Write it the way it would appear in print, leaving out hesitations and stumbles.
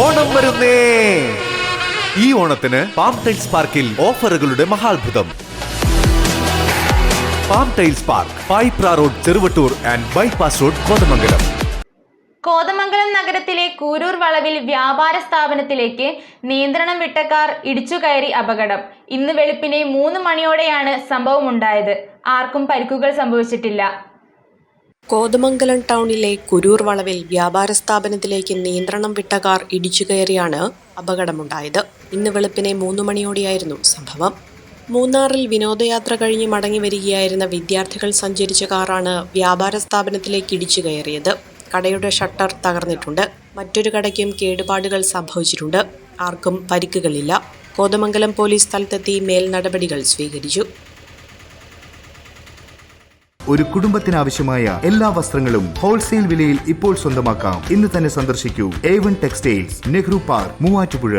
ഓണം വരുന്നേ. ഈ ഓണത്തിന് പാം ടൈൽസ് പാർക്കിൽ ഓഫറുകളുടെ മഹാത്ഭുതം. Palm tiles park, Payipra road, Cheruvattoor and bypass road, Kothamangalam. Kothamangalam നഗരത്തിലെ കൂരൂർ വളവിൽ വ്യാപാര സ്ഥാപനത്തിലേക്ക് നിയന്ത്രണം വിട്ട കാർ ഇടിച്ചുകയറി അപകടം. ഇന്ന് വെളുപ്പിനെ 3 മണിയോടെയാണ് സംഭവമുണ്ടായത്. ആർക്കും പരിക്കുകൾ സംഭവിച്ചിട്ടില്ല. കോതമംഗലം ടൗണിലെ കുരൂർ വളവിൽ വ്യാപാര സ്ഥാപനത്തിലേക്ക് നിയന്ത്രണം വിട്ട കാർ ഇടിച്ചുകയറിയാണ് അപകടമുണ്ടായത്. ഇന്ന് വെളുപ്പിനെ 3 മണിയോടെയായിരുന്നു സംഭവം. മൂന്നാറിൽ വിനോദയാത്ര കഴിഞ്ഞ് മടങ്ങി വരികയായിരുന്ന വിദ്യാർത്ഥികൾ സഞ്ചരിച്ച കാറാണ് വ്യാപാര സ്ഥാപനത്തിലേക്ക് ഇടിച്ചു കയറിയത്. കടയുടെ ഷട്ടർ തകർന്നിട്ടുണ്ട്. മറ്റൊരു കടയ്ക്കും കേടുപാടുകൾ സംഭവിച്ചിട്ടുണ്ട്. ആർക്കും പരിക്കുകളില്ല. കോതമംഗലം പോലീസ് സ്ഥലത്തെത്തി മേൽ നടപടികൾ സ്വീകരിച്ചു. ഒരു കുടുംബത്തിനാവശ്യമായ എല്ലാ വസ്ത്രങ്ങളും ഹോൾസെയിൽ വിലയിൽ ഇപ്പോൾ സ്വന്തമാക്കാം. ഇന്ന് തന്നെ സന്ദർശിക്കൂ A1 textiles, Nehru park, Muvattupuzha.